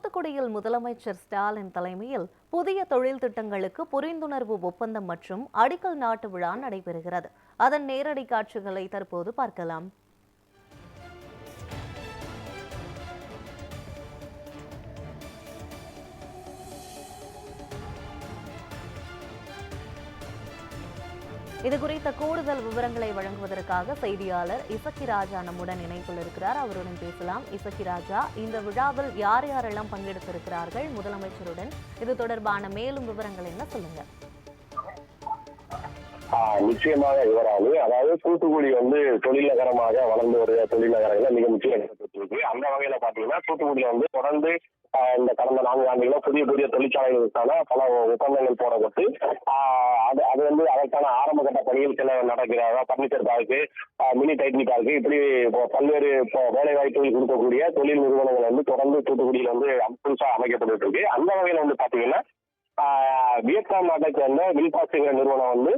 தூத்துக்குடியில் முதலமைச்சர் ஸ்டாலின் தலைமையில் புதிய தொழில் திட்டங்களுக்கு புரிந்துணர்வு ஒப்பந்தம் மற்றும் அடிக்கல் நாட்டு விழா நடைபெறுகிறது. அதன் நேரடி காட்சிகளை தற்போது பார்க்கலாம். இதுகுறித்த கூடுதல் விவரங்களை வழங்குவதற்காக செய்தியாளர் இசக்கி ராஜா நம்முடன் இணைப்பில் இருக்கிறார். அவருடன் பேசலாம். இசக்கி ராஜா, இந்த விழாவில் யார் யாரெல்லாம் பங்கெடுத்திருக்கிறார்கள் முதலமைச்சருடன்? இது தொடர்பான மேலும் விவரங்கள் என்ன, சொல்லுங்க. நிச்சயமாக யுவராணி, அதாவது தூத்துக்குடி தொழில் நகரமாக வளர்ந்து வருகிற தொழில் நகரங்கள்ல மிக முக்கிய இடம்பெற்றிருக்கு. அந்த வகையில பாத்தீங்கன்னா தூத்துக்குடியில தொடர்ந்து இந்த கடந்த 4 ஆண்டுகள புதிய புதிய தொழிற்சாலைகளுக்கான பல ஒப்பந்தங்கள் போடப்பட்டு அது அதற்கான ஆரம்ப கட்ட பணிகள் சில நடக்கிறாங்க. பர்னிச்சர் பார்க்கு, மினி டைட்னி பார்க்கு, இப்படி பல்வேறு வேலை வாய்ப்புகள் கொடுக்கக்கூடிய தொழில் நிறுவனங்கள் தொடர்ந்து தூத்துக்குடியில புதுசா அமைக்கப்பட்டு இருக்கு. அந்த வகையில பாத்தீங்கன்னா வியட்நாம் நாட்டை சேர்ந்த வில்பாஸ்ங்கிற நிறுவனம்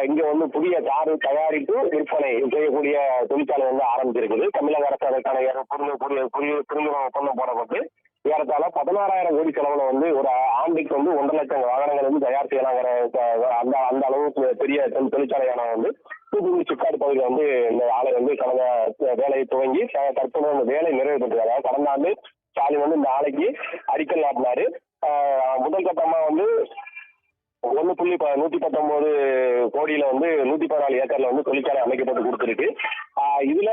இங்க புதிய கார் தயாரிப்பு விற்பனை செய்யக்கூடிய தொழிற்சாலை ஆரம்பிச்சிருக்குது. தமிழக அரசு அதற்கான புரிந்துணர்வு ஒப்பந்தம் போடப்பட்டு ஏறத்தாழ 16,000 கோடி செலவுல ஒரு ஆண்டுக்கு 1.5 லட்சம் வாகனங்கள் தயார் செய்யலாங்கிற அந்த அளவுக்கு பெரிய தொழிற்சாலையான தூத்துக்குடி சிக்காடு பகுதியில் இந்த ஆலை கடந்த வேலையை துவங்கி தற்போது அந்த வேலை நிறைவு பெற்றது. அதாவது கடந்த ஆண்டு ஸ்டாலின் இந்த ஆலைக்கு அடிக்கல் நாட்டினாரு. முதல் கட்டமா 1.119 கோடியில 114 ஏக்கர்ல தொழிற்சாலை அமைக்கப்பட்டு கொடுத்திருக்கு. இதுல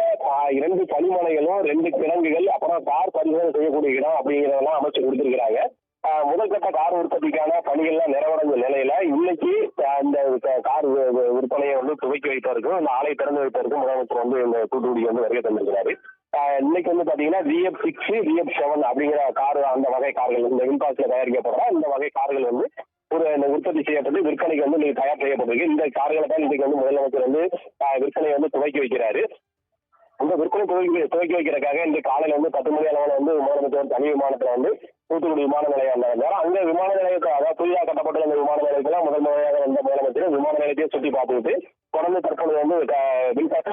2 பணிமனைகளும் 2 கிடங்குகள், அப்புறம் கார் பரிசோதனை செய்யக்கூடிய இடம் அப்படிங்கிறதெல்லாம் அமைச்சு கொடுத்திருக்கிறாங்க. முதல் கட்ட கார் உற்பத்திக்கான பணிகள்லாம் நிறைவடைஞ்ச நிலையில இன்னைக்கு இந்த கார் விற்பனையை துவக்கி வைப்பதற்கும் இந்த ஆலை திறந்து வைப்பதற்கும் முதலமைச்சர் இந்த தூத்துக்குடி வருகை தந்திருக்கிறாரு. இன்னைக்கு பாத்தீங்கன்னா VF6, VF7 அப்படிங்கிற கார், அந்த வகை கார்கள் இந்த வில்பாஸ்ல தயாரிக்கப்படுற இந்த வகை கார்கள் உற்பத்தி செய்யப்பட்டு விற்பனைக்கு இன்னைக்கு தயார் செய்யப்பட்டிருக்கு. இந்த கார்களை தான் இன்னைக்கு முதலமைச்சர் விற்பனை துவக்கி வைக்கிறாரு. இந்த விற்பனை துவக்கி வைக்கிறதுக்காக இந்த காலையில 10 மணி அளவுல முதலமைச்சர் தனி விமானத்துல தூத்துக்குடி விமான நிலையம் வந்தாங்க. அங்க விமான நிலையத்தை, அதாவது புதிதாக கட்டப்பட்டுள்ள இந்த விமான நிலையத்துல முதல் முறையாக வந்த முதலமைச்சர் விமான நிலையத்தையே சுற்றி பார்த்துட்டு தொடர்ந்து தற்போது வில்பாஸ்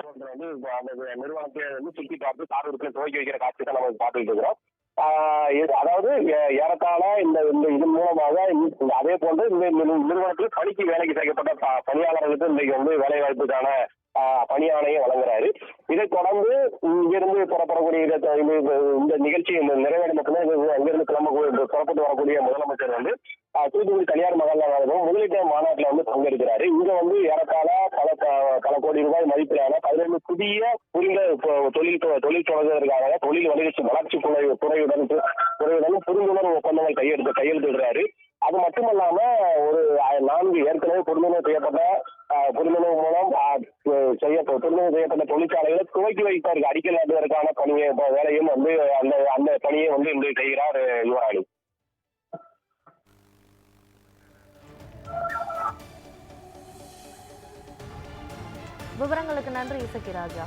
அந்த நிறுவனத்தை சுற்றி பார்த்து கார் விற்பனை துவக்கி வைக்கிற காட்சி தான் நம்ம பார்த்துட்டு இருக்கிறோம். அதாவது ஏறத்தாழ இந்த இதன் மூலமாக அதே போன்று இந்த நிறுவனத்தில் பணிக்கு வேலைக்கு சேர்க்கப்பட்ட பணியாளர்களுக்கு இன்றைக்கு வேலை வாய்ப்புக்கான பணி ஆணையை வழங்குறாரு. இதை தொடர்ந்து இங்கிருந்து புறப்படக்கூடிய இந்த நிகழ்ச்சி நிறைவேற மட்டும்தான் அங்கிருந்து புறப்பட்டு வரக்கூடிய முதலமைச்சர் தூத்துக்குடி தனியார் மகாநகரம் முதலீட்டு மாநாட்டில் பங்கெடுக்கிறாரு. இங்க ஏறத்தாழ பல கோடி ரூபாய் மதிப்பிலான 15 புதிய புரிந்த தொழில் தொடங்குவதற்காக தொழில் வளர்ச்சி துறையுடன் புரிந்துணர்வு ஒப்பந்தங்கள் கையெழுத்திடுறாரு. அது மட்டுமல்லாம ஒரு 4 ஏற்கனவே புரிந்துணர்வு செய்யப்பட்ட தொழிற்சாலைகளை துவக்கி வைப்பதற்கு அடிக்கல் நாட்டுவதற்கான பணியை வேலையும் அந்த பணியை இன்று செய்கிறார் யுவராணி. விவரங்களுக்கு நன்றி இசக்கி ராஜா.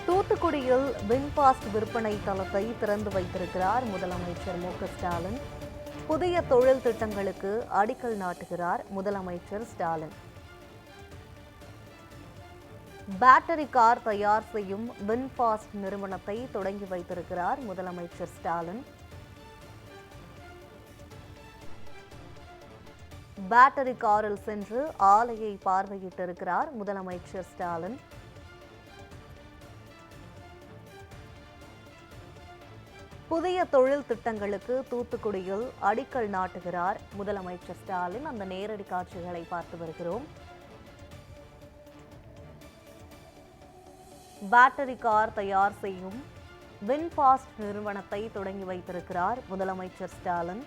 தூத்துக்குடியில் வின்பாஸ்ட் விற்பனை தளத்தை திறந்து வைத்திருக்கிறார் முதலமைச்சர் ஸ்டாலின். புதிய தொழில் திட்டங்களுக்கு அடிக்கல் நாட்டுகிறார் முதலமைச்சர் ஸ்டாலின். பேட்டரி கார் தயார் செய்யும் வின்பாஸ்ட் நிறுவனத்தை தொடங்கி வைத்திருக்கிறார் முதலமைச்சர் ஸ்டாலின். பேட்டரி காரில் சென்று ஆலையை பார்வையிட்டிருக்கிறார் முதலமைச்சர் ஸ்டாலின். புதிய தொழில் திட்டங்களுக்கு தூத்துக்குடியில் அடிக்கல் நாட்டுகிறார் முதலமைச்சர் ஸ்டாலின். அந்த நேரடி காட்சிகளை பார்த்து வருகிறோம். பேட்டரி கார் தயார் செய்யும் வின்பாஸ்ட் நிறுவனத்தை தொடங்கி வைத்திருக்கிறார் முதலமைச்சர் ஸ்டாலின்.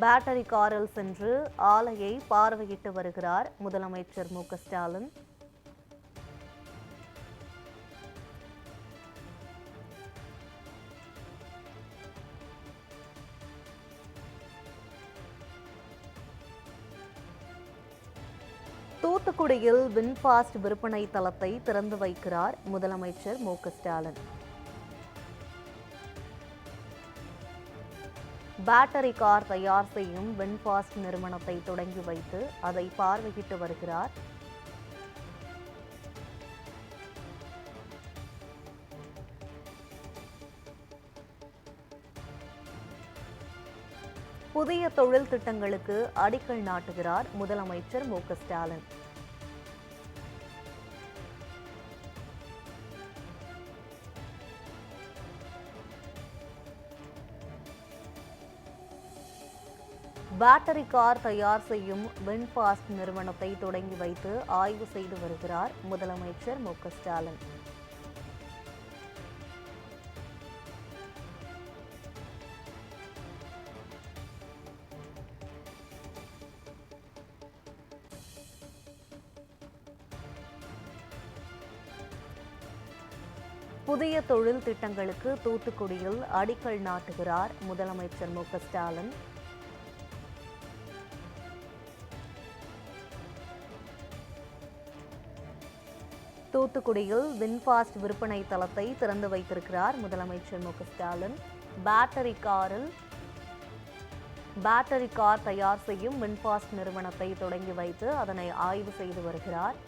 பேட்டரி காரில் சென்று ஆலையை பார்வையிட்டு வருகிறார் முதலமைச்சர் ஸ்டாலின். தூத்துக்குடியில் வின்ஃபாஸ்ட் விற்பனை தளத்தை திறந்து வைக்கிறார் முதலமைச்சர் மு.க.ஸ்டாலின். பேட்டரி கார் தயார் செய்யும் வின்ஃபாஸ்ட் நிறுவனத்தை தொடங்கி வைத்து அதை பார்வையிட்டு வருகிறார். புதிய தொழில் திட்டங்களுக்கு அடிக்கல் நாட்டுகிறார் முதலமைச்சர் மு.க.ஸ்டாலின். பேட்டரி கார் தயார் செய்யும் வின்ஃபாஸ்ட் நிறுவனத்தை தொடங்கி வைத்து ஆய்வு செய்து வருகிறார் முதலமைச்சர் மு.க.ஸ்டாலின். புதிய தொழில் திட்டங்களுக்கு தூத்துக்குடியில் அடிக்கல் நாட்டுகிறார் முதலமைச்சர் மு.க.ஸ்டாலின். தூத்துக்குடியில் வின்ஃபாஸ்ட் விற்பனை தளத்தை திறந்து வைத்திருக்கிறார் முதலமைச்சர் மு.க.ஸ்டாலின். பேட்டரி கார் தயார் செய்யும் வின்ஃபாஸ்ட் நிறுவனத்தை தொடங்கி வைத்து அதனை ஆய்வு செய்து வருகிறார்.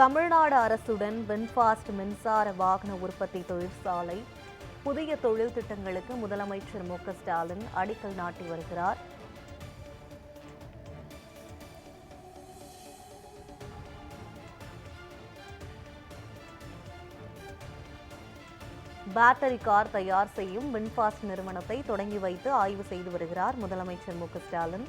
தமிழ்நாடு அரசுடன் வின்ஃபாஸ்ட் மின்சார வாகன உற்பத்தி தொழிற்சாலை புதிய தொழில் திட்டங்களுக்கு முதலமைச்சர் மு.க.ஸ்டாலின் அடிக்கல் நாட்டி வருகிறார். பேட்டரி கார் தயார் செய்யும் வின்ஃபாஸ்ட் நிறுவனத்தை தொடங்கி வைத்து ஆய்வு செய்து வருகிறார் முதலமைச்சர் மு.க.ஸ்டாலின்.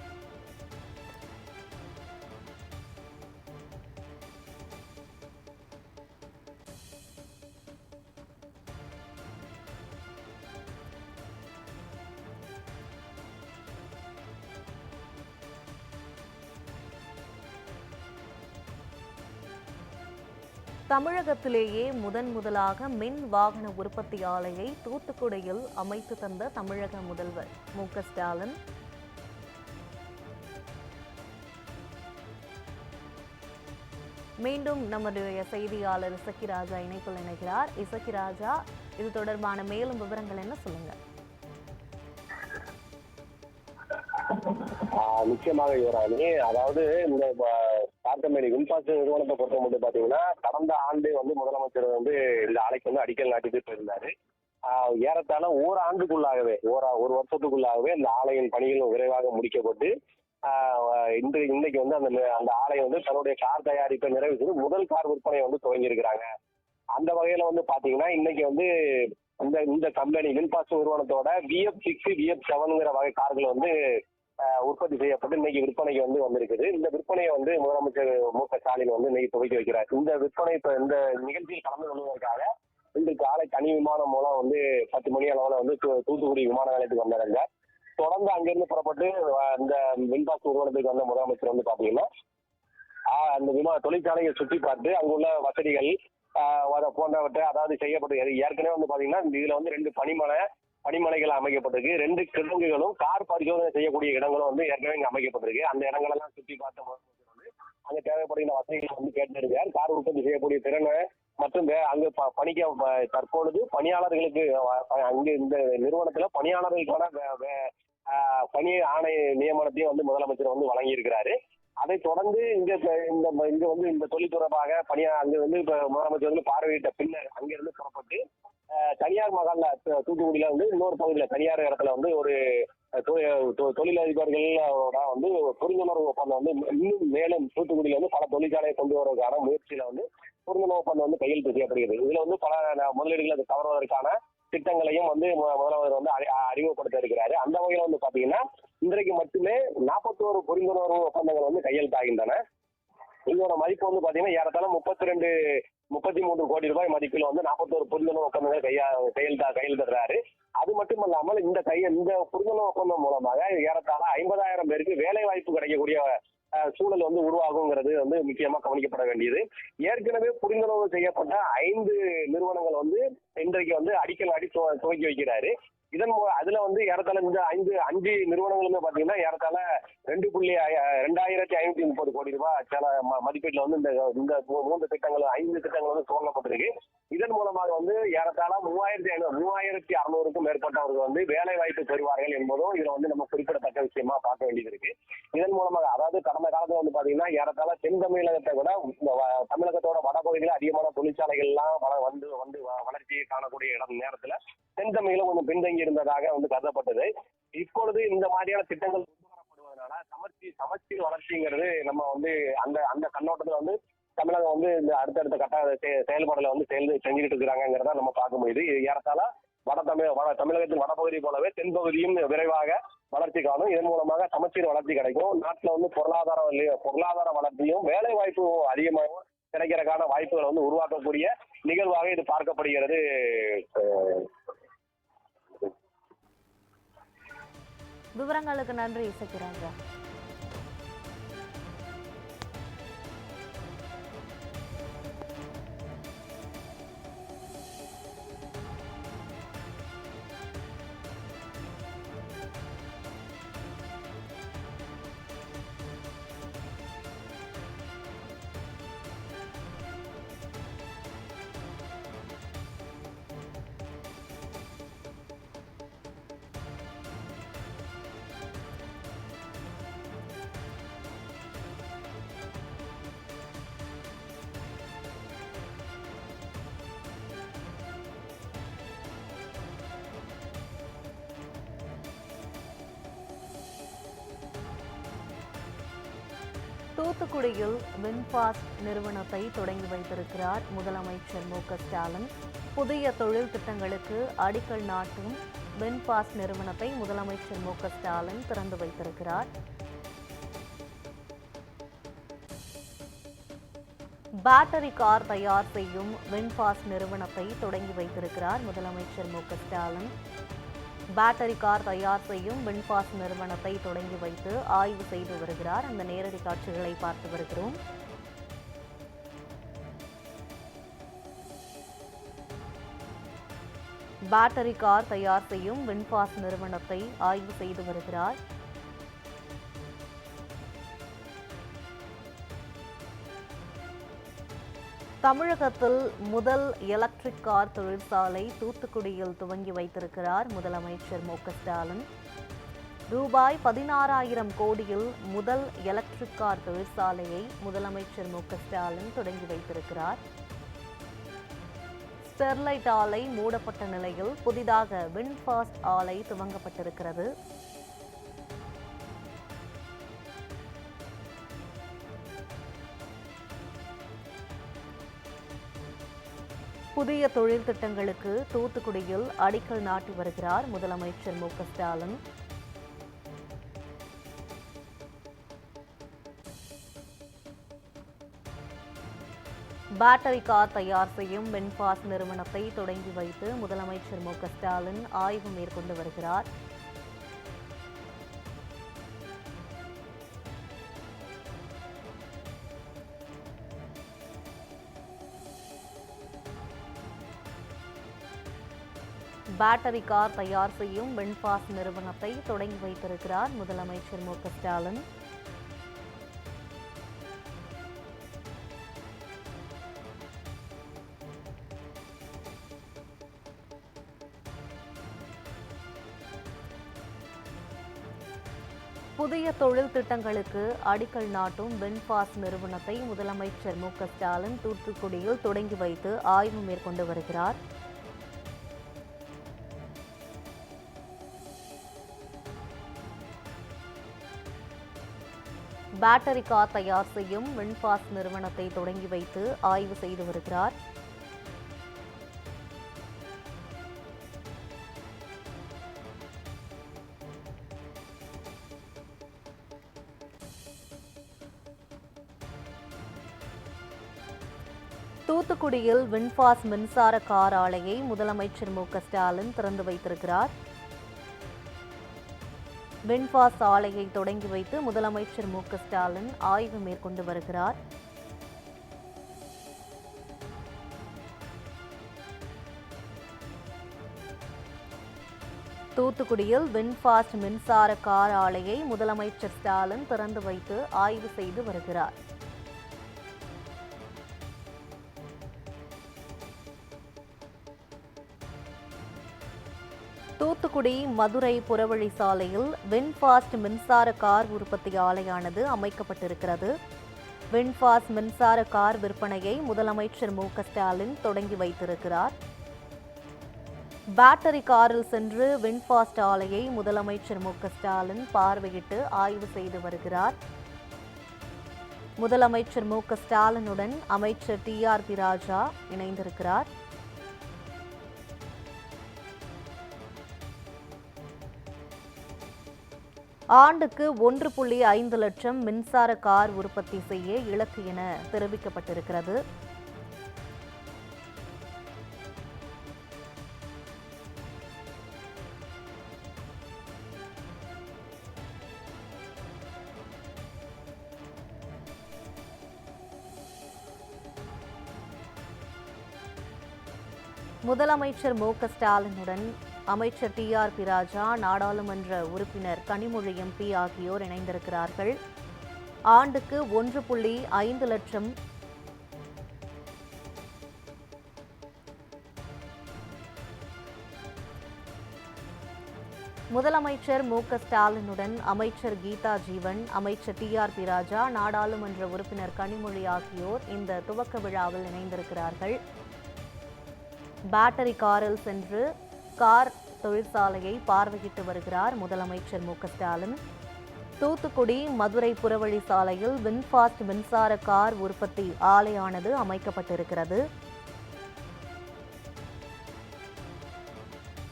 தமிழகத்திலேயே முதலாக மின் வாகன உற்பத்தி ஆலையை தூத்துக்குடியில் அமைத்து தந்த தமிழக முதல்வர் மு.க.ஸ்டாலின். மீண்டும் நம்முடைய செய்தியாளர் இசக்கிராஜா இணைப்பில் இணைகிறார். இசக்கிராஜா, இது தொடர்பான மேலும் விவரங்கள் என்ன சொல்லுங்க? நிச்சயமாக யுவராணி, அதாவது இந்த கார்கம்பெனி வின்ஃபாஸ்ட் நிறுவனத்தை பொறுத்த மட்டும் பாத்தீங்கன்னா கடந்த ஆண்டு வந்து முதலமைச்சர் வந்து இந்த ஆலைக்கு வந்து அடிக்கல் நாட்டிட்டு போயிருந்தாரு. ஏறத்தாழ ஓராண்டுக்குள்ளாகவே ஒரு வருஷத்துக்குள்ளாகவே இந்த ஆலையின் பணிகள் விரைவாக முடிக்கப்பட்டு இன்னைக்கு வந்து அந்த ஆலை வந்து தன்னுடைய கார் தயாரிப்பை நிறைவு செய்து முதல் கார் விற்பனையை வந்து துவங்கியிருக்கிறாங்க. அந்த வகையில வந்து பாத்தீங்கன்னா இன்னைக்கு வந்து இந்த கம்பெனி வின்ஃபாஸ்ட் நிறுவனத்தோட VF6, VF7 வகை கார்கள் வந்து உற்பத்தி செய்யப்பட்டு இன்னைக்கு விற்பனைக்கு வந்து வந்திருக்குது. இந்த விற்பனையை வந்து முதலமைச்சர் மு.க.ஸ்டாலின் வந்து இன்னைக்கு துவக்கி வைக்கிறார். இந்த விற்பனை இந்த நிகழ்ச்சியில் கலந்து கொள்வதற்காக இன்று காலை தனி விமானம் மூலம் வந்து 10 மணி அளவுல வந்து தூத்துக்குடி விமான நிலையத்துக்கு வந்தாங்க. தொடர்ந்து அங்கிருந்து புறப்பட்டு இந்த வின்ஃபாஸ்ட் நிறுவனத்துக்கு வந்த முதலமைச்சர் வந்து பாத்தீங்கன்னா அந்த தொழிற்சாலையை சுற்றி பார்த்து அங்குள்ள வசதிகள் போன்றவற்றை அதாவது செய்யப்பட்டு ஏற்கனவே வந்து பாத்தீங்கன்னா இதுல வந்து 2 பணிமனைகள் அமைக்கப்பட்டிருக்கு. 2 கிடங்குகளும் கார் பரிசோதனை செய்யக்கூடிய இடங்களும் வந்து ஏற்கனவே இங்க அமைக்கப்பட்டிருக்கு. அந்த இடங்களெல்லாம் சுற்றி பார்த்த முதலமைச்சர் வந்து அங்க தேவைப்படுகிற வசதிகளை வந்து கேட்டிருக்கார். கார் உற்பத்தி செய்யக்கூடிய திறனை மற்றும் அங்கு பணிக்க தற்பொழுது பணியாளர்களுக்கு அங்கு இந்த நிறுவனத்துல பணியாளர்களுக்கான பணி ஆணை நியமனத்தையும் வந்து முதலமைச்சர் வந்து வழங்கியிருக்கிறாரு. அதை தொடர்ந்து இங்க வந்து இந்த தொழில் தொடர்பாக அங்க வந்து முதலமைச்சர் வந்து பார்வையிட்ட பின்னர் அங்கிருந்து புறப்பட்டு தனியார் மகால்ல தூத்துக்குடியில வந்து இன்னொரு பகுதியில தனியார் இடத்துல வந்து ஒரு தொழிலதிபர்களோட வந்து புரிந்துணர்வு ஒப்பந்தம் வந்து இன்னும் மேலும் தூத்துக்குடியில வந்து பல தொழிற்சாலையை கொண்டு வருவதற்கான முயற்சியில வந்து புரிந்துணர்வு ஒப்பந்தம் வந்து கையெழுத்து செய்யப்படுகிறது. இதுல வந்து பல முதலீடுகளை கவர்வதற்கான திட்டங்களையும் வந்து முதலமைச்சர் வந்து அறிமுகப்படுத்த இருக்கிறாரு. அந்த வகையில வந்து பாத்தீங்கன்னா இன்றைக்கு மட்டுமே 41 புரிந்துணர்வு ஒப்பந்தங்கள் வந்து கையெழுத்தாகின்றன. இதோட மதிப்பு வந்து பாத்தீங்கன்னா ஏறத்தாழ 33 கோடி ரூபாய் மதிப்பில் வந்து 41 புரிந்துணர்வு ஒப்பந்தங்கள் கையெழுத்திடுறாரு. அது மட்டும் இல்லாமல் இந்த புரிந்துணர்வு ஒப்பந்தம் மூலமாக ஏறத்தாழ 50,000 பேருக்கு வேலை வாய்ப்பு கிடைக்கக்கூடிய சூழல் வந்து உருவாகுங்கிறது வந்து முக்கியமா கவனிக்கப்பட வேண்டியது. ஏற்கனவே புரிந்துணர்வு செய்யப்பட்ட 5 நிறுவனங்கள் வந்து இன்றைக்கு வந்து அடிக்கல் நாட்டி துவக்கி வைக்கிறாரு. அதுல வந்து ஏறத்தாழ இந்த 5 நிறுவனங்களுமே பாத்தீங்கன்னா ஏறத்தாழ 2,530 கோடி ரூபாய் மதிப்பீட்டுல வந்து இந்த 3 திட்டங்கள் 5 திட்டங்கள் வந்து துவங்கப்பட்டிருக்கு. இதன் மூலமாக வந்து ஏறத்தாழ 3,600க்கும் மேற்பட்டவர்கள் வந்து வேலை வாய்ப்பு பெறுவார்கள் என்பதும் இதுல வந்து நம்ம குறிப்பிடத்தக்க விஷயமா பார்க்க வேண்டியது இருக்கு. இதன் மூலமாக அதாவது கடந்த காலத்துல வந்து பாத்தீங்கன்னா ஏறத்தாழ தென் தமிழகத்தை விட தமிழகத்தோட வடபகுதியில அதிகமான தொழிற்சாலைகள் எல்லாம் வந்து வளர்ச்சியை காணக்கூடிய நேரத்துல தென் தமிழகம் கொஞ்சம் பின்தங்கி இருந்ததாக வந்து கருதப்பட்டது. இப்பொழுது இந்த மாதிரியான திட்டங்கள் கொண்டு வரப்படுவதனால சமச்சீர் வளர்ச்சிங்கிறது நம்ம வந்து அந்த கண்ணோட்டத்துல வந்து தமிழகம் வந்து இந்த அடுத்தடுத்த கட்ட செயல்பாடுல வந்து செஞ்சுக்கிட்டு இருக்கிறாங்கிறத நம்ம பார்க்க முடியுது. இது ஏறத்தாழ தமிழகத்தின் வடபகுதி போலவே தென்பகுதியும் விரைவாக வளர்ச்சி காணும். இதன் மூலமாக சமச்சீர் வளர்ச்சி கிடைக்கும். நாட்டுல வந்து பொருளாதார வளர்ச்சியும் வேலை வாய்ப்பும் அதிகமாகவும் கிடைக்கிறதுக்கான வாய்ப்புகளை வந்து உருவாக்கக்கூடிய நிகழ்வாக இது பார்க்கப்படுகிறது. விவரங்களுக்கு நன்றி இசக்கிராஜா. தூத்துக்குடியில் வின்ஃபாஸ்ட் நிறுவனத்தை தொடங்கி வைத்திருக்கிறார் முதலமைச்சர் மு.க.ஸ்டாலின். புதிய தொழில் திட்டங்களுக்கு அடிக்கல் நாட்டும் வின்ஃபாஸ்ட் நிறுவனத்தை முதலமைச்சர் மு.க.ஸ்டாலின் திறந்து வைத்திருக்கிறார். பேட்டரி கார் தயார் செய்யும் வின்ஃபாஸ்ட் நிறுவனத்தை தொடங்கி வைத்திருக்கிறார் முதலமைச்சர் மு.க.ஸ்டாலின். பேட்டரி கார் தயார் செய்யும் வின்ஃபாஸ்ட் நிறுவனத்தை தொடங்கி வைத்து ஆய்வு செய்து வருகிறார். அந்த நேரடி காட்சிகளை பார்த்து வருகிறோம். பேட்டரி கார் தயார் செய்யும் வின்ஃபாஸ்ட் நிறுவனத்தை ஆய்வு செய்து வருகிறார். தமிழகத்தில் முதல் எலக்ட்ரிக் கார் தொழிற்சாலை தூத்துக்குடியில் துவங்கி வைத்திருக்கிறார் முதலமைச்சர் மு.க.ஸ்டாலின். ரூபாய் 16,000 கோடியில் முதல் எலக்ட்ரிக் கார் தொழிற்சாலையை முதலமைச்சர் மு.க.ஸ்டாலின் தொடங்கி வைத்திருக்கிறார். ஸ்டெர்லைட் ஆலை மூடப்பட்ட நிலையில் புதிதாக வின்ஃபாஸ்ட் ஆலை துவங்கப்பட்டிருக்கிறது. புதிய தொழில் திட்டங்களுக்கு தூத்துக்குடியில் அடிக்கல் நாட்டி வருகிறார் முதலமைச்சர் மு.க.ஸ்டாலின். பேட்டரி கார் தயார் செய்யும் வின்ஃபாஸ்ட் நிறுவனத்தை தொடங்கி வைத்து முதலமைச்சர் மு.க.ஸ்டாலின் ஆய்வு மேற்கொண்டு வருகிறார். பேட்டரி கார் தயார் செய்யும் வின்ஃபாஸ்ட் நிறுவனத்தை தொடங்கி வைத்திருக்கிறார் முதலமைச்சர் மு.க.ஸ்டாலின். புதிய தொழில் திட்டங்களுக்கு அடிக்கல் நாட்டும் வின்ஃபாஸ்ட் நிறுவனத்தை முதலமைச்சர் மு.க.ஸ்டாலின் தூத்துக்குடியில் தொடங்கி வைத்து ஆய்வு மேற்கொண்டு வருகிறார். பேட்டரி கார் தயார் செய்யும் வின்ஃபாஸ்ட் நிறுவனத்தை தொடங்கி வைத்து ஆய்வு செய்து வருகிறார். தூத்துக்குடியில் வின்ஃபாஸ்ட் மின்சார கார் ஆலையை முதலமைச்சர் மு.க.ஸ்டாலின் திறந்து வைத்திருக்கிறார். வின்ஃபாஸ்ட் ஆலையை தொடங்கி வைத்து முதலமைச்சர் மு.க.ஸ்டாலின் ஆய்வு மேற்கொண்டு வருகிறார். தூத்துக்குடியில் வின்ஃபாஸ்ட் மின்சார கார் ஆலையை முதலமைச்சர் ஸ்டாலின் திறந்து வைத்து ஆய்வு செய்து வருகிறார். தூத்துக்குடி மதுரை புறவழி சாலையில் வின்ஃபாஸ்ட் மின்சார கார் உற்பத்தி ஆலையானது அமைக்கப்பட்டிருக்கிறது. வின்ஃபாஸ்ட் மின்சார கார் விற்பனையை முதலமைச்சர் மு.க.ஸ்டாலின் தொடங்கி வைத்திருக்கிறார். பேட்டரி காரில் சென்று வின்ஃபாஸ்ட் ஆலையை முதலமைச்சர் மு.க.ஸ்டாலின் பார்வையிட்டு ஆய்வு செய்து வருகிறார். முதலமைச்சர் மு.க.ஸ்டாலினுடன் அமைச்சர் டி.ஆர்.பி. ராஜா இணைந்திருக்கிறார். ஆண்டுக்கு 1.5 லட்சம் மின்சார கார் உற்பத்தி செய்ய இலக்கு என தெரிவிக்கப்பட்டிருக்கிறது. முதலமைச்சர் மு.க.ஸ்டாலினுடன் அமைச்சர் டி.ஆர்.பி. ராஜா, நாடாளுமன்ற உறுப்பினர் கனிமொழி எம்பி ஆகியோர் இணைந்திருக்கிறார்கள். ஆண்டுக்கு 1.5 லட்சம் முதலமைச்சர் மு.க.ஸ்டாலினுடன் அமைச்சர் கீதா ஜீவன், அமைச்சர் டி.ஆர்.பி. ராஜா, நாடாளுமன்ற உறுப்பினர் கனிமொழி ஆகியோர் இந்த துவக்க விழாவில் இணைந்திருக்கிறார்கள். பேட்டரி காரில் சென்று கார் தொழிற்சாலையை பார்வையிட்டு வருகிறார் முதலமைச்சர் மு.க.ஸ்டாலின். தூத்துக்குடி மதுரை புறவழி சாலையில் வின்ஃபாஸ்ட் மின்சார கார் உற்பத்தி ஆலையானது அமைக்கப்பட்டிருக்கிறது.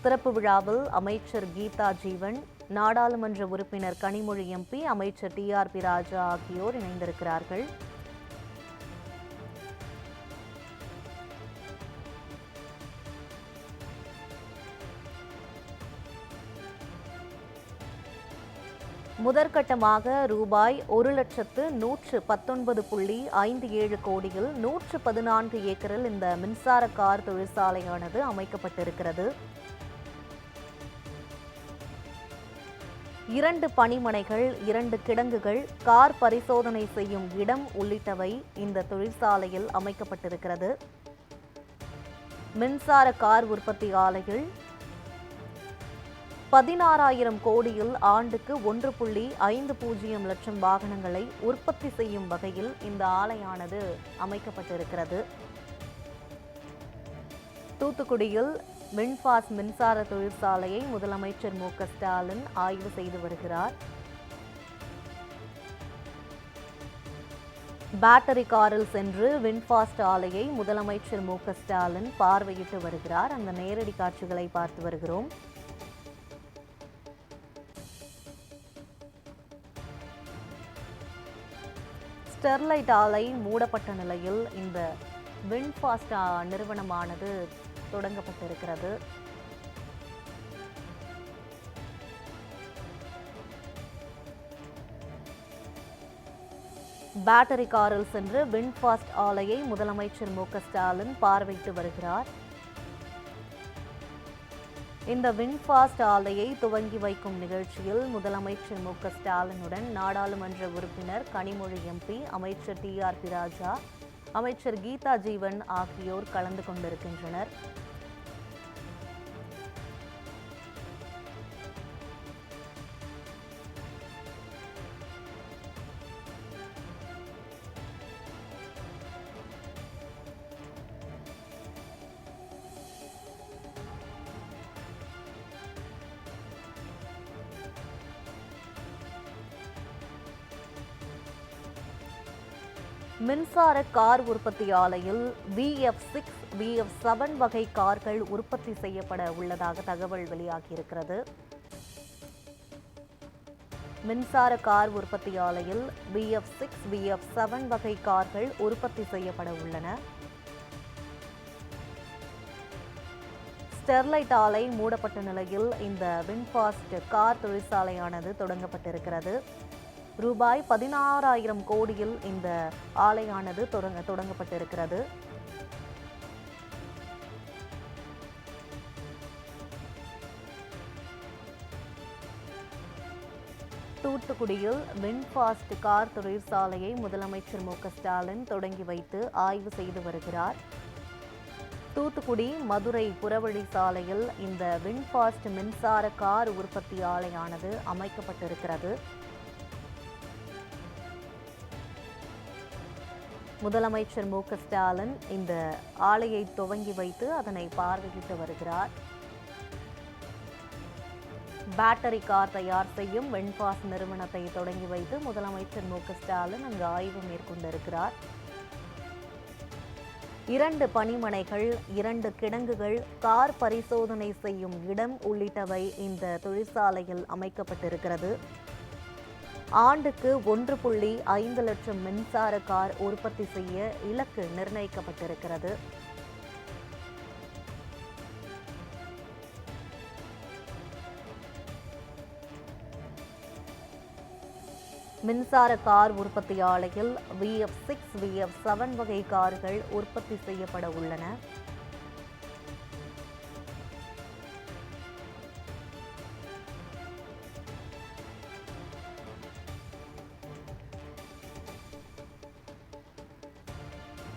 திறப்பு விழாவில் அமைச்சர் கீதா ஜீவன், நாடாளுமன்ற உறுப்பினர் கனிமொழி எம்பி, அமைச்சர் டி.ஆர்.பி. ராஜா ஆகியோர் இணைந்திருக்கிறார்கள். முதற்கட்டமாக ரூபாய் 1,119.57 கோடியில் 114 ஏக்கரில் இந்த மின்சார கார் தொழிற்சாலையானது அமைக்கப்பட்டிருக்கிறது. 2 பணிமனைகள், 2 கிடங்குகள், கார் பரிசோதனை செய்யும் இடம் உள்ளிட்டவை இந்த தொழிற்சாலையில் அமைக்கப்பட்டிருக்கிறது. மின்சார கார் உற்பத்தி ஆலையில் 16,000 கோடியில் ஆண்டுக்கு 1.50 லட்சம் வாகனங்களை உற்பத்தி செய்யும் வகையில் இந்த ஆலையானது அமைக்கப்பட்டிருக்கிறது. தூத்துக்குடியில் வின்ஃபாஸ்ட் மின்சார தொழிற்சாலையை முதலமைச்சர் மு.க.ஸ்டாலின் ஆய்வு செய்து வருகிறார். பேட்டரி காரில் சென்று வின்ஃபாஸ்ட் ஆலையை முதலமைச்சர் மு.க.ஸ்டாலின் பார்வையிட்டு வருகிறார். அந்த நேரடி காட்சிகளை பார்த்து வருகிறோம். ஸ்டெர்லைட் ஆலை மூடப்பட்ட நிலையில் இந்த வின்ஃபாஸ்ட் நிறுவனமானது தொடங்கப்பட்டிருக்கிறது. பேட்டரி காரில் சென்று வின்ஃபாஸ்ட் ஆலையை முதலமைச்சர் மு.க.ஸ்டாலின் பார்வையிட்டு வருகிறார். இந்த வின்ஃபாஸ்ட் ஆலையை துவங்கி வைக்கும் நிகழ்ச்சியில் முதலமைச்சர் மு.க.ஸ்டாலினுடன் நாடாளுமன்ற உறுப்பினர் கனிமொழி எம்பி, அமைச்சர் டி.ஆர்.பி. ராஜா, அமைச்சர் கீதா ஜீவன் ஆகியோர் கலந்து கொண்டிருக்கின்றனர். மின்சார கார் உற்பத்தி ஆலையில் VF6, VF7 வகை கார்கள் உற்பத்தி செய்யப்பட உள்ளதாக தகவல் வெளியாகியிருக்கிறது. மின்சார கார் உற்பத்தி ஆலையில் VF6, VF7 வகை கார்கள் உற்பத்தி செய்யப்பட உள்ளன. ஸ்டெர்லைட் ஆலை மூடப்பட்ட நிலையில் இந்த வின்ஃபாஸ்ட் கார் தொழிற்சாலையானது தொடங்கப்பட்டிருக்கிறது. ரூபாய் 16,000 கோடியில் இந்த ஆலையானது தொடங்கப்பட்டிருக்கிறது. தூத்துக்குடியில் வின்ஃபாஸ்ட் கார் தொழிற்சாலையை முதலமைச்சர் மு.க.ஸ்டாலின் தொடங்கி வைத்து ஆய்வு செய்து வருகிறார். தூத்துக்குடி மதுரை புறவழி சாலையில் இந்த வின்ஃபாஸ்ட் மின்சார கார் உற்பத்தி ஆலையானது அமைக்கப்பட்டிருக்கிறது. முதலமைச்சர் மு.க.ஸ்டாலின் இந்த ஆலையை துவங்கி வைத்து அதனை பார்வையிட்டு வருகிறார். பேட்டரி கார் தயார் செய்யும் வின்ஃபாஸ்ட் நிறுவனத்தை தொடங்கி வைத்து முதலமைச்சர் மு.க.ஸ்டாலின் அங்கு ஆய்வு மேற்கொண்டிருக்கிறார். 2 பணிமனைகள், 2 கிடங்குகள், கார் பரிசோதனை செய்யும் இடம் உள்ளிட்டவை இந்த தொழிற்சாலையில் அமைக்கப்பட்டிருக்கிறது. ஆண்டுக்கு 1.5 லட்சம் மின்சார கார் உற்பத்தி செய்ய இலக்கு நிர்ணயிக்கப்பட்டிருக்கிறது. மின்சார கார் உற்பத்தி ஆலையில் VF6, VF7 வகை கார்கள் உற்பத்தி செய்யப்பட உள்ளன.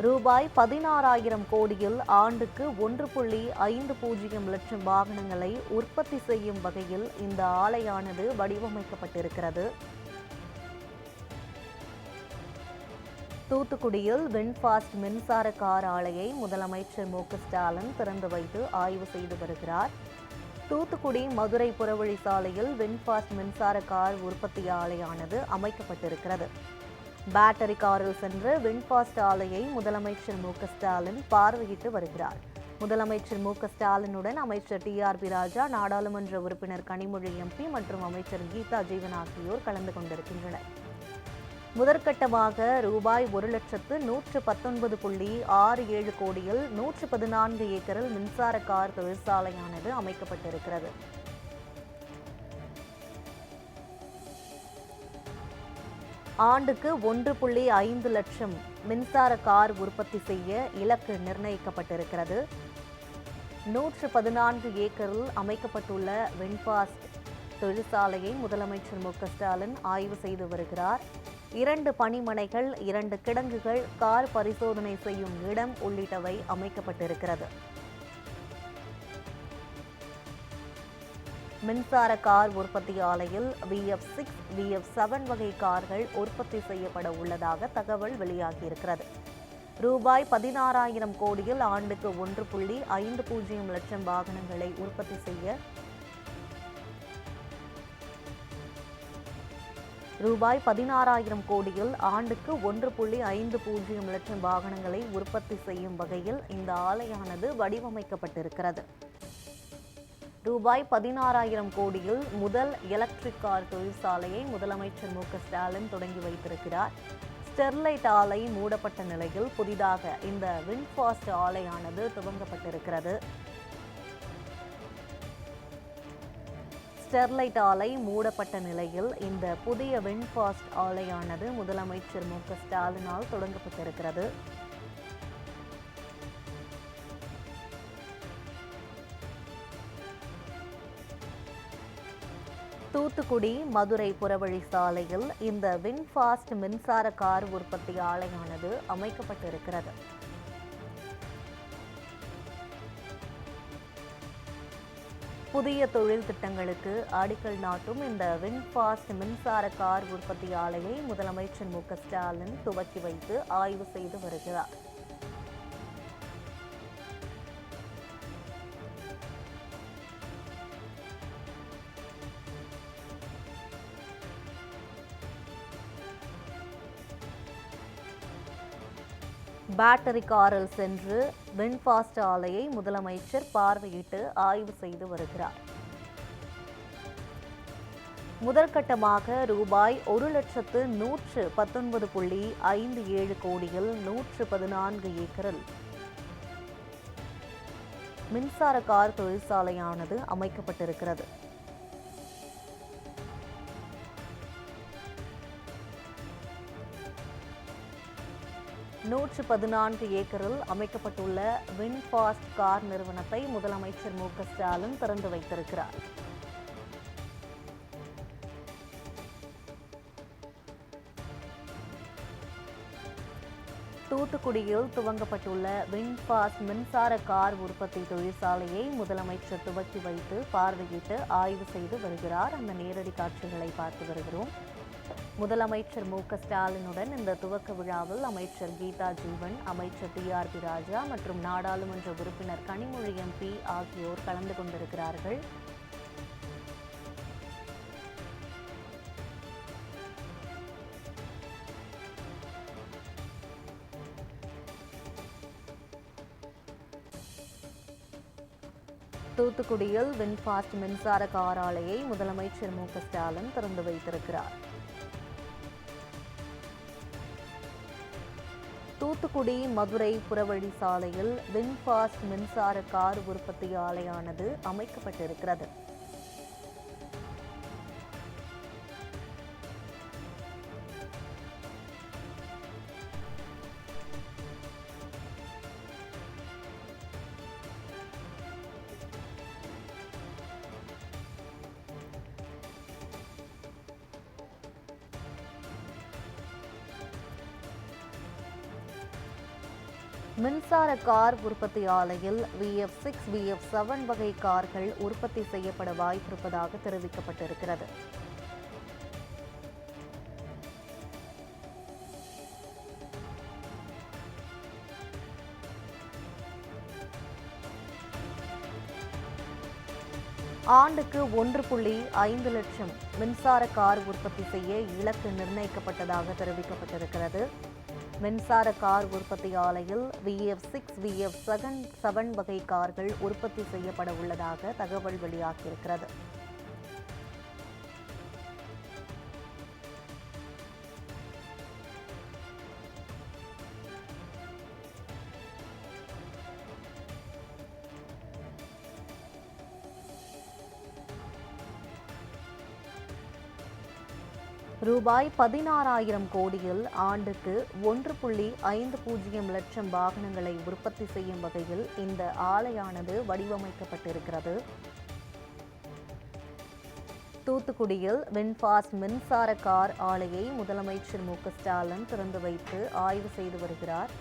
ரூபாய் 16,000 கோடியில் ஆண்டுக்கு 1.50 லட்சம் வாகனங்களை உற்பத்தி செய்யும் வகையில் இந்த ஆலையானது வடிவமைக்கப்பட்டிருக்கிறது. தூத்துக்குடியில் வின்ஃபாஸ்ட் மின்சார கார் ஆலையை முதலமைச்சர் மு.க.ஸ்டாலின் திறந்து வைத்து ஆய்வு செய்து வருகிறார். தூத்துக்குடி மதுரை புறவழி சாலையில் வின்ஃபாஸ்ட் மின்சார கார் உற்பத்தி ஆலையானது அமைக்கப்பட்டிருக்கிறது. பேட்டரி காரில் சென்று வின்ஃபாஸ்ட் ஆலையை முதலமைச்சர் மு.க.ஸ்டாலின் பார்வையிட்டு வருகிறார். முதலமைச்சர் மு.க.ஸ்டாலினுடன் அமைச்சர் TRP ராஜா, நாடாளுமன்ற உறுப்பினர் கனிமொழி MP மற்றும் அமைச்சர் கீதா ஜீவன் ஆகியோர் கலந்து கொண்டிருக்கின்றனர். முதற்கட்டமாக ரூபாய் 1,119.67 கோடியில் 114 ஏக்கரில் மின்சார கார் தொழிற்சாலையானது அமைக்கப்பட்டிருக்கிறது. ஆண்டுக்கு 1.5 லட்சம் மின்சார கார் உற்பத்தி செய்ய இலக்கு நிர்ணயிக்கப்பட்டிருக்கிறது. 114 ஏக்கரில் அமைக்கப்பட்டுள்ள வின்ஃபாஸ்ட் தொழிற்சாலையை முதலமைச்சர் மு.க.ஸ்டாலின் ஆய்வு செய்து வருகிறார். 2 பணிமனைகள், 2 கிடங்குகள், கார் பரிசோதனை செய்யும் இடம் உள்ளிட்டவை அமைக்கப்பட்டிருக்கிறது. மின்சார கார் உற்பத்தி ஆலையில் VF6, VF7 வகை கார்கள் உற்பத்தி செய்யப்பட உள்ளதாக தகவல் வெளியாகியிருக்கிறது. ரூபாய் 16,000 கோடியில் ஆண்டுக்கு 1.50 லட்சம் வாகனங்களை உற்பத்தி செய்ய ரூபாய் 16,000 கோடியில் ஆண்டுக்கு 1.50 லட்சம் வாகனங்களை உற்பத்தி செய்யும் வகையில் இந்த ஆலையானது வடிவமைக்கப்பட்டிருக்கிறது. ரூபாய் 16,000 கோடியில் முதல் எலக்ட்ரிக் கார் தொழிற்சாலையை முதலமைச்சர் மு.க.ஸ்டாலின் தொடங்கி வைத்திருக்கிறார். ஸ்டெர்லைட் ஆலை மூடப்பட்ட நிலையில் புதிதாக இந்த வின்ஃபாஸ்ட் ஆலையானது துவங்கப்பட்டிருக்கிறது. ஸ்டெர்லைட் ஆலை மூடப்பட்ட நிலையில் இந்த புதிய வின்ஃபாஸ்ட் ஆலையானது முதலமைச்சர் மு.க.ஸ்டாலினால் தொடங்கப்பட்டிருக்கிறது. தூத்துக்குடி மதுரை புறவழி சாலையில் இந்த வின்ஃபாஸ்ட் மின்சார கார் உற்பத்தி ஆலையானது அமைக்கப்பட்டிருக்கிறது. புதிய தொழில் திட்டங்களுக்கு அடிக்கல் நாட்டும் இந்த வின்ஃபாஸ்ட் மின்சார கார் உற்பத்தி ஆலையை முதலமைச்சர் மு.க.ஸ்டாலின் துவக்கி வைத்து ஆய்வு செய்து வருகிறார். பேட்டரி காரில் சென்று வின்ஃபாஸ்ட் ஆலையை முதலமைச்சர் பார்வையிட்டு ஆய்வு செய்து வருகிறார். முதற்கட்டமாக ரூபாய் 1,119.57 கோடியில் 114 ஏக்கரில் மின்சார கார் தொழிற்சாலையானது அமைக்கப்பட்டிருக்கிறது. நூற்று 14 ஏக்கரில் அமைக்கப்பட்டுள்ள வின்ஃபாஸ்ட் கார் நிறுவனத்தை முதலமைச்சர் மு.க.ஸ்டாலின் திறந்து வைத்திருக்கிறார். தூத்துக்குடியில் துவங்கப்பட்டுள்ள வின்ஃபாஸ்ட் மின்சார கார் உற்பத்தி தொழிற்சாலையை முதலமைச்சர் துவக்கி வைத்து பார்வையிட்டு ஆய்வு செய்து வருகிறார். அந்த நேரடி காட்சிகளை பார்த்து வருகிறோம். முதலமைச்சர் மு.க.ஸ்டாலினுடன் இந்த துவக்க விழாவில் அமைச்சர் கீதா ஜீவன், அமைச்சர் டிஆர்பி ராஜா மற்றும் நாடாளுமன்ற உறுப்பினர் கனிமொழி எம்பி ஆகியோர் கலந்து கொண்டிருக்கிறார்கள். தூத்துக்குடியில் வின்ஃபாஸ்ட் மின்சார கார் ஆலையை முதலமைச்சர் மு.க.ஸ்டாலின் திறந்து வைத்திருக்கிறார். தூத்துக்குடி மதுரை புறவழி சாலையில் வின்ஃபாஸ்ட் மின்சார கார் உற்பத்தி ஆலையானது அமைக்கப்பட்டிருக்கிறது. மின்சார கார் உற்பத்தி ஆலையில் VF6, VF7 வகை கார்கள் உற்பத்தி செய்யப்பட வாய்ப்பிருப்பதாக தெரிவிக்கப்பட்டிருக்கிறது. ஆண்டுக்கு 1.5 லட்சம் மின்சார கார் உற்பத்தி செய்ய இலக்கு நிர்ணயிக்கப்பட்டதாக தெரிவிக்கப்பட்டிருக்கிறது. மின்சார கார் உற்பத்தி ஆலையில் VF6, VF7 வகை கார்கள் உற்பத்தி செய்யப்பட உள்ளதாக தகவல் வெளியாகியிருக்கிறது. ரூபாய் 16,000 கோடியில் ஆண்டுக்கு 1.50 லட்சம் வாகனங்களை உற்பத்தி செய்யும் வகையில் இந்த ஆலையானது வடிவமைக்கப்பட்டிருக்கிறது. தூத்துக்குடியில் வின்ஃபாஸ்ட் மின்சார கார் ஆலையை முதலமைச்சர் மு.க.ஸ்டாலின் திறந்து வைத்து ஆய்வு செய்து வருகிறார்.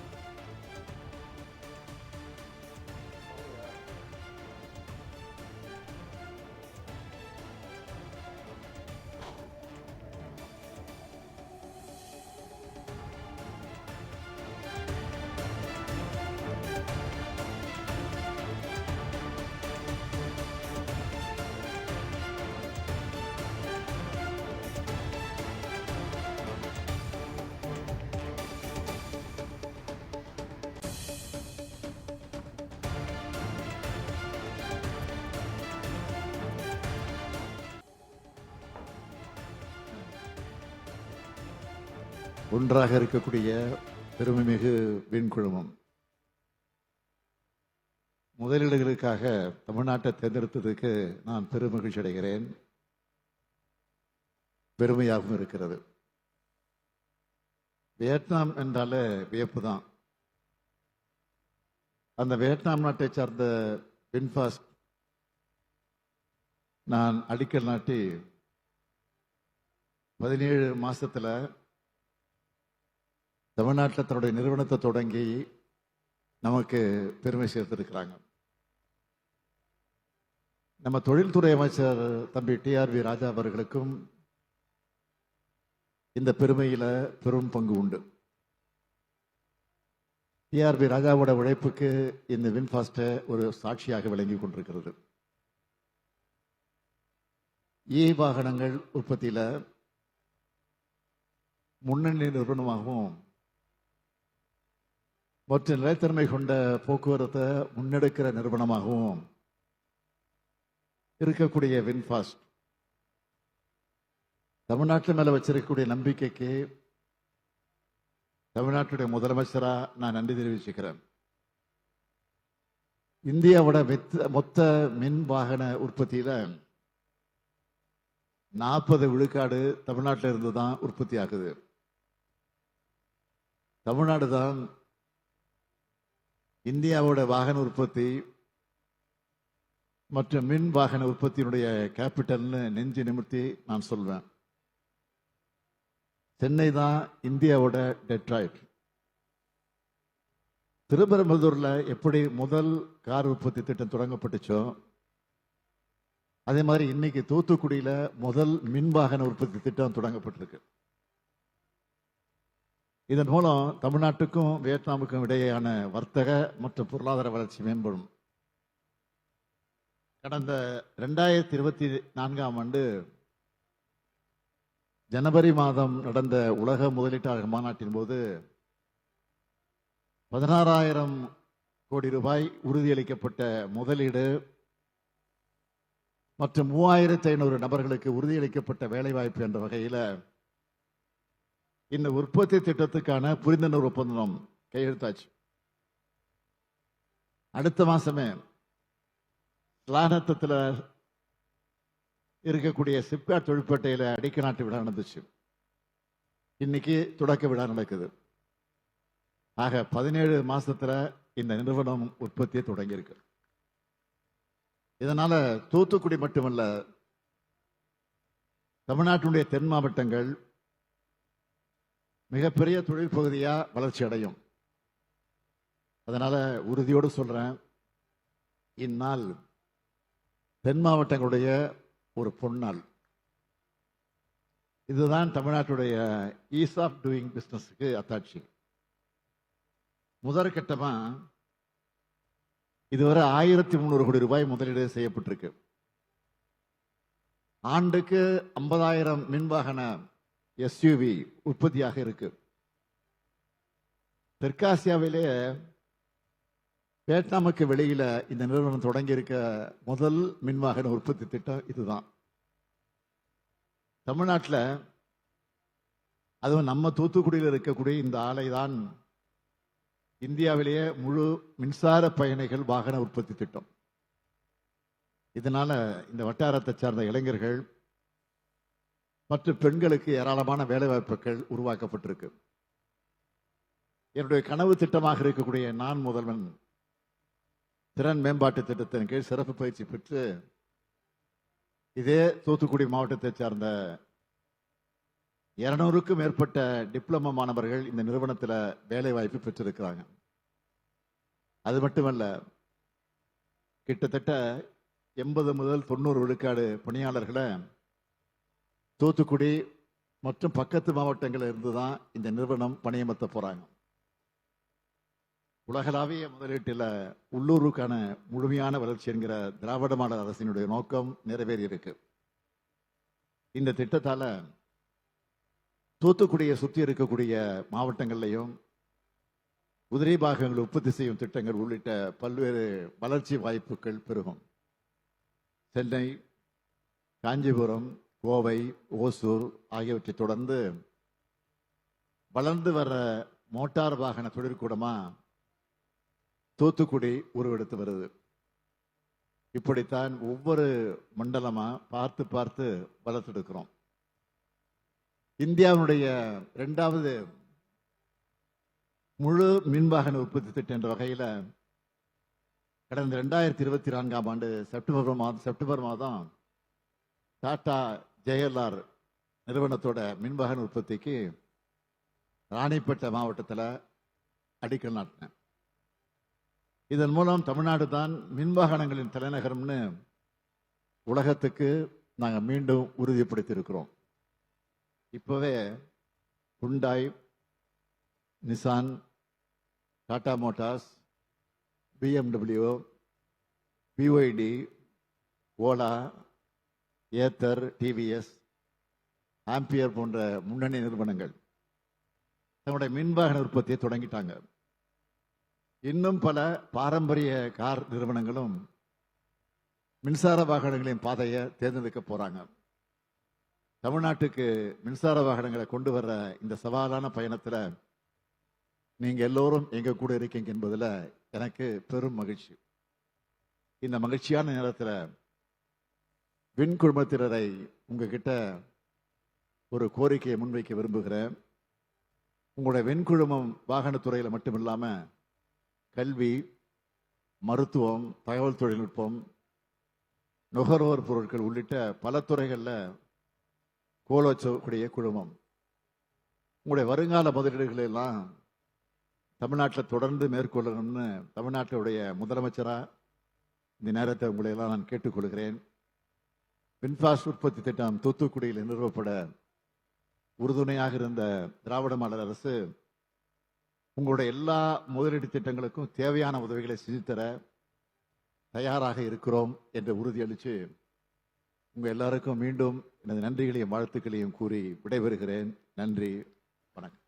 ஒன்றாக இருக்கக்கூடிய பெருமைமிகு விண்குழுமம் முதலீடுகளுக்காக தமிழ்நாட்டை தேர்ந்தெடுத்ததுக்கு நான் பெருமகிழ்ச்சி அடைகிறேன். பெருமையாகவும் இருக்கிறது. வியட்நாம் என்றாலே வியப்பு தான். அந்த வியட்நாம் நாட்டை சார்ந்த வின்ஃபாஸ்ட் நான் அடிக்கல் நாட்டி 17 மாசத்துல தமிழ்நாட்டில் தன்னுடைய நிறுவனத்தை தொடங்கி நமக்கு பெருமை சேர்த்திருக்கிறாங்க. நம்ம தொழில்துறை அமைச்சர் தம்பி டிஆர்பி ராஜா அவர்களுக்கும் இந்த பெருமையில பெரும் பங்கு உண்டு. டிஆர்பி ராஜாவோட உழைப்புக்கு இந்த வின்ஃபாஸ்ட் ஒரு சாட்சியாக விளங்கி கொண்டிருக்கிறது. வாகனங்கள் உற்பத்தியில முன்னணி நிறுவனமாகவும் மற்ற நிலைத்தன்மை கொண்ட போக்குவரத்தை முன்னெடுக்கிற நிறுவனமாகவும் இருக்கக்கூடிய வின்ஃபாஸ்ட் தமிழ்நாட்டு மேல வச்சிருக்கக்கூடிய நம்பிக்கைக்கு தமிழ்நாட்டுடைய முதலமைச்சரா நான் நன்றி தெரிவிச்சுக்கிறேன். இந்தியாவோட மொத்த மின் வாகன உற்பத்தியில 40 விழுக்காடு தமிழ்நாட்டில் இருந்து தான் உற்பத்தி ஆகுது. தமிழ்நாடு தான் இந்தியாவோட வாகன உற்பத்தி மற்றும் மின் வாகன உற்பத்தியினுடைய கேபிட்டல்னு நெஞ்சு நிமிர்த்தி நான் சொல்வேன். சென்னை தான் இந்தியாவோட டெட்ராய்ட். திருப்பரம்புதூர்ல எப்படி முதல் கார் உற்பத்தி திட்டம் தொடங்கப்பட்டுச்சோ அதே மாதிரி இன்னைக்கு தூத்துக்குடியில முதல் மின் வாகன உற்பத்தி திட்டம் தொடங்கப்பட்டிருக்கு. இதன் மூலம் தமிழ்நாட்டுக்கும் வியட்நாமுக்கும் இடையேயான வர்த்தக மற்றும் பொருளாதார வளர்ச்சி மேம்படும். கடந்த 2024ஆம் ஆண்டு ஜனவரி மாதம் நடந்த உலக முதலீட்டாளர் மாநாட்டின் போது 16,000 கோடி ரூபாய் உறுதியளிக்கப்பட்ட முதலீடு மற்றும் 3,500 நபர்களுக்கு உறுதியளிக்கப்பட்ட வேலைவாய்ப்பு என்ற வகையில் இந்த உற்பத்தி திட்டத்துக்கான புரிந்துணர்வு ஒப்பந்தம் கையெழுத்தாச்சு. அடுத்த மாசமே ஸ்லானத்தில் இருக்கக்கூடிய சிப்காட் தொழிற்பேட்டையில் அடிக்க நாட்டு விழா நடந்துச்சு. இன்னைக்கு தொடக்க விழா நடக்குது. ஆக 17 மாசத்துல இந்த நிறுவனம் உற்பத்தியை தொடங்கியிருக்கு. இதனால தூத்துக்குடி மட்டுமல்ல, தமிழ்நாட்டினுடைய தென் மாவட்டங்கள் மிகப்பெரிய தொழில் பகுதியா வளர்ச்சி அடையும். அதனால உறுதியோடு சொல்றேன், இந்நாள் தென் மாவட்டங்களுடைய ஒரு பொன்னாள். இதுதான் தமிழ்நாட்டுடைய ஈஸ் ஆஃப் டூயிங் பிசினஸ்க்கு அத்தாட்சி. முதற்கட்டமா இதுவரை 1,300 கோடி ரூபாய் முதலீடு செய்யப்பட்டிருக்கு. ஆண்டுக்கு 50,000 மின்வாகன எஸ்யூவி உற்பத்தியாக இருக்கு. தெற்காசியாவிலே வியட்நாமுக்கு வெளியில இந்த நிறுவனம் தொடங்கி இருக்க முதல் மின்வாகன உற்பத்தி திட்டம் இதுதான். தமிழ்நாட்டில் அதுவும் நம்ம தூத்துக்குடியில் இருக்கக்கூடிய இந்த ஆலை தான் இந்தியாவிலேயே முழு மின்சார பயணிகள் வாகன உற்பத்தி திட்டம். இதனால இந்த வட்டாரத்தை சார்ந்த இளைஞர்கள் மற்றும் பெண்களுக்கு ஏராளமான வேலைவாய்ப்புகள் உருவாக்கப்பட்டிருக்கு. என்னுடைய கனவு திட்டமாக இருக்கக்கூடிய நான் முதல்வன் திறன் மேம்பாட்டு திட்டத்தின் கீழ் சிறப்பு பயிற்சி பெற்று இதே தூத்துக்குடி மாவட்டத்தை சார்ந்த 200க்கும் மேற்பட்ட டிப்ளமோ மாணவர்கள் இந்த நிறுவனத்தில் வேலை வாய்ப்பு பெற்றிருக்கிறாங்க. அது மட்டுமல்ல, கிட்டத்தட்ட 80 முதல் 90 விழுக்காடு பணியாளர்களை தூத்துக்குடி மற்றும் பக்கத்து மாவட்டங்களில் இருந்து தான் இந்த நிறுவனம் பணியமர்த்த போறாங்க. உலகளாவிய முதலீட்டில் உள்ளூருக்கான முழுமையான வளர்ச்சி என்கிற திராவிட மாடல் அரசினுடைய நோக்கம் நிறைவேறி இருக்கு. இந்த திட்டத்தால தூத்துக்குடியை சுற்றி இருக்கக்கூடிய மாவட்டங்கள்லையும் உதிரி பாகங்கள் உற்பத்தி செய்யும் திட்டங்கள் உள்ளிட்ட பல்வேறு வளர்ச்சி வாய்ப்புகள் பெருகும். சென்னை, காஞ்சிபுரம், கோவை, ஓசூர் ஆகியவற்றை தொடர்ந்து வளர்ந்து வர மோட்டார் வாகன தொழிற்கூடமா தூத்துக்குடி உருவெடுத்து வருது. இப்படித்தான் ஒவ்வொரு மண்டலமா பார்த்து பார்த்து வளர்த்தெடுக்கிறோம். இந்தியாவுடைய 2வது முழு மின்வாகன உற்பத்தி திட்டம் என்ற வகையில் கடந்த 2024ஆம் ஆண்டு செப்டம்பர் மாதம் டாடா JLR நிறுவனத்தோட மின்வாகன உற்பத்திக்கு ராணிப்பேட்டை மாவட்டத்தில் அடிக்கல் நாட்டினேன். இதன் மூலம் தமிழ்நாடு தான் மின்வாகனங்களின் தலைநகரம்னு உலகத்துக்கு நாங்கள் மீண்டும் உறுதிப்படுத்தியிருக்கிறோம். இப்போவே Hyundai, Nissan, Tata Motors, BMW, BYD, Ola, Ather, TVS, ampere போன்ற முன்னணி நிறுவனங்கள் தங்களுடைய மின்வாகன உற்பத்தியை தொடங்கிட்டாங்க. இன்னும் பல பாரம்பரிய கார் நிறுவனங்களும் மின்சார வாகனங்களின் பாதையை தேர்ந்தெடுக்க போறாங்க. தமிழ்நாட்டுக்கு மின்சார வாகனங்களை கொண்டு வர்ற இந்த சவாலான பயணத்துல நீங்க எல்லோரும் எங்க கூட இருக்கீங்க என்பதுல எனக்கு பெரும் மகிழ்ச்சி. இந்த மகிழ்ச்சியான நேரத்தில் விண் குழுமத்தினரை உங்ககிட்ட ஒரு கோரிக்கையை முன்வைக்க விரும்புகிறேன். உங்களுடைய வெண்குழுமம் வாகனத்துறையில் மட்டும் இல்லாமல் கல்வி, மருத்துவம், தகவல் தொழில்நுட்பம், நுகர்வோர் பொருட்கள் உள்ளிட்ட பல துறைகளில் கோலோச்சக்கூடிய குழுமம். உங்களுடைய வருங்கால முதலீடுகளை எல்லாம் தமிழ்நாட்டில் தொடர்ந்து மேற்கொள்ளணும்னு தமிழ்நாட்டுடைய முதலமைச்சராக இந்த நேரத்தை உங்களை எல்லாம் நான் கேட்டுக்கொள்கிறேன். வின்ஃபாஸ்ட் உற்பத்தி திட்டம் தூத்துக்குடியில் நிறுவப்பட உறுதுணையாக இருந்த திராவிட மாடல் அரசு உங்களுடைய எல்லா முதலீடு திட்டங்களுக்கும் தேவையான உதவிகளை செஞ்சு தர தயாராக இருக்கிறோம் என்று உறுதியளித்து உங்க எல்லாருக்கும் மீண்டும் எனது நன்றிகளையும் வாழ்த்துக்களையும் கூறி விடைபெறுகிறேன். நன்றி, வணக்கம்.